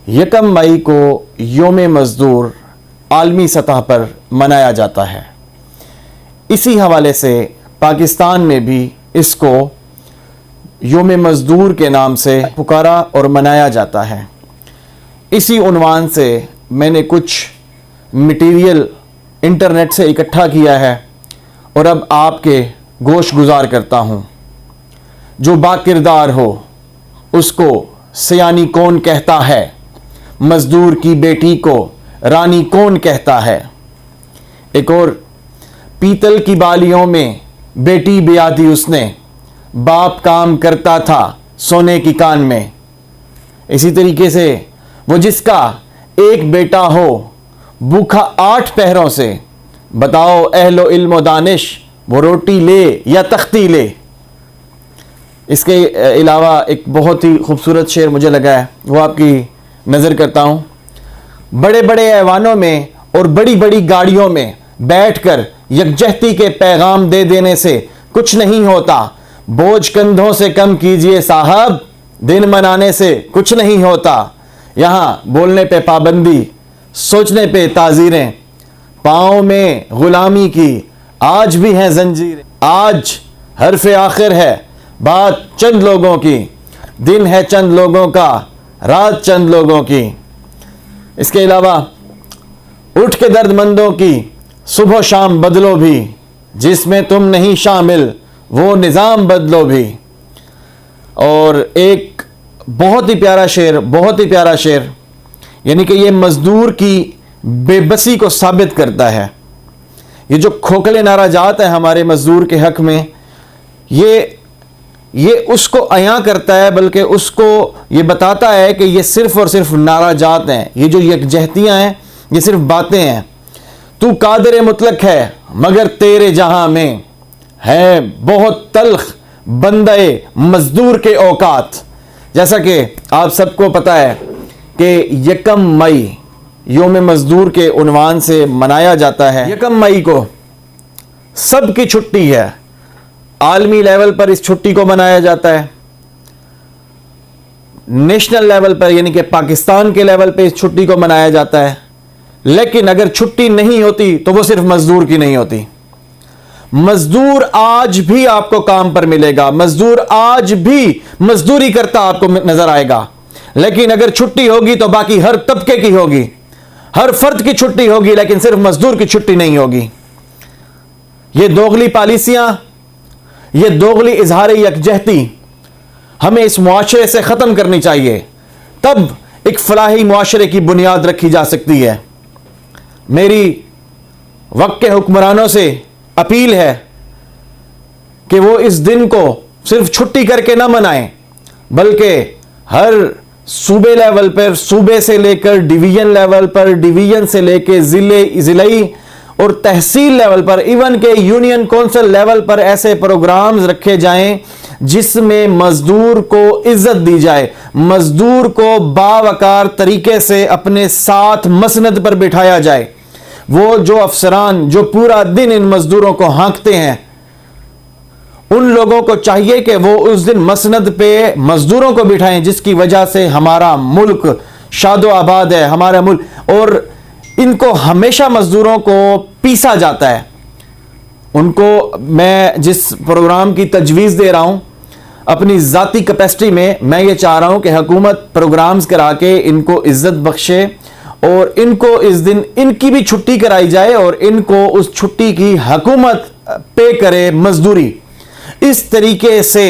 یکم مئی کو یوم مزدور عالمی سطح پر منایا جاتا ہے۔ اسی حوالے سے پاکستان میں بھی اس کو یوم مزدور کے نام سے پکارا اور منایا جاتا ہے۔ اسی عنوان سے میں نے کچھ مٹیریل انٹرنیٹ سے اکٹھا کیا ہے اور اب آپ کے گوش گزار کرتا ہوں۔ جو با کردار ہو اس کو سیانی کون کہتا ہے، مزدور کی بیٹی کو رانی کون کہتا ہے۔ ایک اور، پیتل کی بالیوں میں بیٹی بیاہ دی اس نے، باپ کام کرتا تھا سونے کی کان میں۔ اسی طریقے سے وہ جس کا ایک بیٹا ہو بھوکھا 8 پہروں سے، بتاؤ اہل و علم و دانش وہ روٹی لے یا تختی لے۔ اس کے علاوہ ایک بہت ہی خوبصورت شعر مجھے لگا ہے، وہ آپ کی نظر کرتا ہوں۔ بڑے بڑے ایوانوں میں اور بڑی بڑی گاڑیوں میں بیٹھ کر یکجہتی کے پیغام دے دینے سے کچھ نہیں ہوتا، بوجھ کندھوں سے کم کیجئے صاحب، دن منانے سے کچھ نہیں ہوتا۔ یہاں بولنے پہ پابندی، سوچنے پہ تعزیریں، پاؤں میں غلامی کی آج بھی ہیں زنجیریں۔ آج حرف آخر ہے بات چند لوگوں کی، دن ہے چند لوگوں کا، رات چند لوگوں کی۔ اس کے علاوہ اٹھ کے درد مندوں کی صبح و شام بدلو بھی، جس میں تم نہیں شامل وہ نظام بدلو بھی۔ اور ایک بہت ہی پیارا شعر، یعنی کہ یہ مزدور کی بے بسی کو ثابت کرتا ہے۔ یہ جو کھوکھلے نعرہ جات ہیں ہمارے مزدور کے حق میں، یہ اس کو عیاں کرتا ہے، بلکہ اس کو یہ بتاتا ہے کہ یہ صرف اور صرف نعرہ جات ہیں، یہ جو یکجہتیاں ہیں یہ صرف باتیں ہیں۔ تو قادر مطلق ہے مگر تیرے جہاں میں ہے بہت تلخ بندہ مزدور کے اوقات۔ جیسا کہ آپ سب کو پتہ ہے کہ یکم مئی یوم مزدور کے عنوان سے منایا جاتا ہے۔ یکم مئی کو سب کی چھٹی ہے، عالمی لیول پر اس چھٹی کو منایا جاتا ہے، نیشنل لیول پر یعنی کہ پاکستان کے لیول پہ اس چھٹی کو منایا جاتا ہے۔ لیکن اگر چھٹی نہیں ہوتی تو وہ صرف مزدور کی نہیں ہوتی۔ مزدور آج بھی آپ کو کام پر ملے گا، مزدور آج بھی مزدوری کرتا آپ کو نظر آئے گا، لیکن اگر چھٹی ہوگی تو باقی ہر طبقے کی ہوگی، ہر فرد کی چھٹی ہوگی، لیکن صرف مزدور کی چھٹی نہیں ہوگی۔ یہ دوغلی پالیسیاں، یہ دوغلی اظہار یکجہتی ہمیں اس معاشرے سے ختم کرنی چاہیے، تب ایک فلاحی معاشرے کی بنیاد رکھی جا سکتی ہے۔ میری وقت کے حکمرانوں سے اپیل ہے کہ وہ اس دن کو صرف چھٹی کر کے نہ منائیں، بلکہ ہر صوبے لیول پر، صوبے سے لے کر ڈویژن لیول پر، ڈویژن سے لے کے ضلعی اور تحصیل لیول پر، ایون کہ یونین کونسل لیول پر ایسے پروگرامز رکھے جائیں جس میں مزدور کو عزت دی جائے، مزدور کو باوقار طریقے سے اپنے ساتھ مسند پر بٹھایا جائے۔ وہ جو افسران جو پورا دن ان مزدوروں کو ہانکتے ہیں، ان لوگوں کو چاہیے کہ وہ اس دن مسند پہ مزدوروں کو بٹھائیں، جس کی وجہ سے ہمارا ملک شاد و آباد ہے، ہمارا ملک۔ اور ان کو ہمیشہ مزدوروں کو پیسا جاتا ہے۔ ان کو میں جس پروگرام کی تجویز دے رہا ہوں، اپنی ذاتی کیپیسٹی میں یہ چاہ رہا ہوں کہ حکومت پروگرامز کرا کے ان کو عزت بخشے، اور ان کو اس دن ان کی بھی چھٹی کرائی جائے، اور ان کو اس چھٹی کی حکومت پے کرے مزدوری۔ اس طریقے سے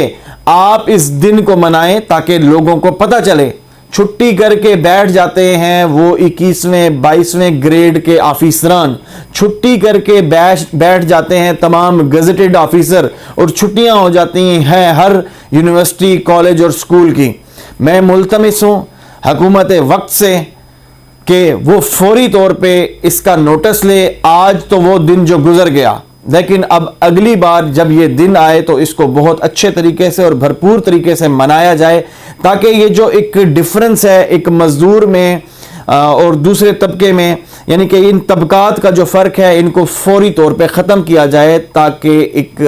آپ اس دن کو منائیں تاکہ لوگوں کو پتہ چلے۔ چھٹی کر کے بیٹھ جاتے ہیں وہ 21ویں 22ویں گریڈ کے آفیسران، چھٹی کر کے بیٹھ جاتے ہیں تمام گزٹڈ آفیسر، اور چھٹیاں ہو جاتی ہیں ہر یونیورسٹی، کالج اور سکول کی۔ میں ملتمس ہوں حکومت وقت سے کہ وہ فوری طور پہ اس کا نوٹس لے۔ آج تو وہ دن جو گزر گیا، لیکن اب اگلی بار جب یہ دن آئے تو اس کو بہت اچھے طریقے سے اور بھرپور طریقے سے منایا جائے، تاکہ یہ جو ایک ڈفرنس ہے ایک مزدور میں اور دوسرے طبقے میں، یعنی کہ ان طبقات کا جو فرق ہے، ان کو فوری طور پہ ختم کیا جائے، تاکہ ایک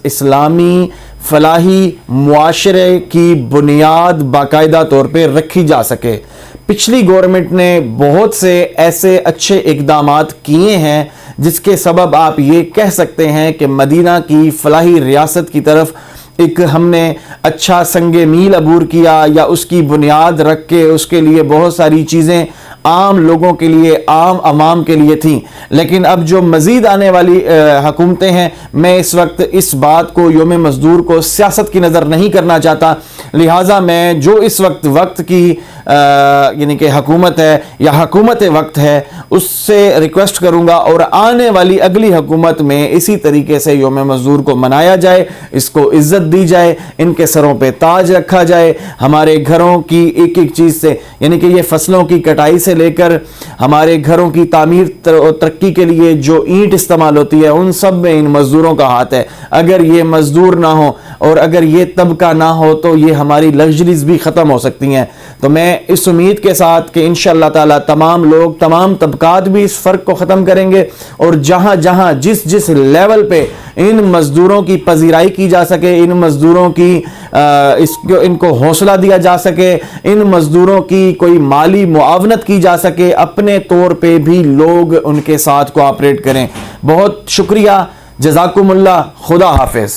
اسلامی فلاحی معاشرے کی بنیاد باقاعدہ طور پہ رکھی جا سکے۔ پچھلی گورنمنٹ نے بہت سے ایسے اچھے اقدامات کیے ہیں جس کے سبب آپ یہ کہہ سکتے ہیں کہ مدینہ کی فلاحی ریاست کی طرف ایک ہم نے اچھا سنگ میل عبور کیا، یا اس کی بنیاد رکھ کے اس کے لیے بہت ساری چیزیں عام لوگوں کے لیے، عام عوام کے لیے تھیں۔ لیکن اب جو مزید آنے والی حکومتیں ہیں، میں اس وقت اس بات کو یوم مزدور کو سیاست کی نظر نہیں کرنا چاہتا، لہٰذا میں جو اس وقت کی یعنی کہ حکومت ہے یا حکومت وقت ہے، اس سے ریکویسٹ کروں گا اور آنے والی اگلی حکومت میں اسی طریقے سے یوم مزدور کو منایا جائے، اس کو عزت دی جائے، ان کے سروں پہ تاج رکھا جائے، ہمارے گھروں کی ایک ایک چیز سے، یعنی کہ یہ فصلوں کی کٹائی سے لے کر ہمارے گھروں کی تعمیر اور ترقی کے لیے جو اینٹ استعمال ہوتی ہے، ان سب میں ان مزدوروں کا ہاتھ ہے۔ اگر یہ مزدور نہ ہو اور اگر یہ طبقہ نہ ہو تو یہ ہماری لگژریز بھی ختم ہو سکتی ہیں۔ تو میں اس امید کے ساتھ کہ انشاءاللہ تعالی تمام لوگ، تمام طبقات بھی اس فرق کو ختم کریں گے، اور جہاں جہاں جس لیول پہ ان مزدوروں کی پذیرائی کی جا سکے، ان مزدوروں کی ان کو حوصلہ دیا جا سکے، ان مزدوروں کی کوئی مالی معاونت کی جا سکے، اپنے طور پہ بھی لوگ ان کے ساتھ کوآپریٹ کریں۔ بہت شکریہ، جزاکم اللہ، خدا حافظ۔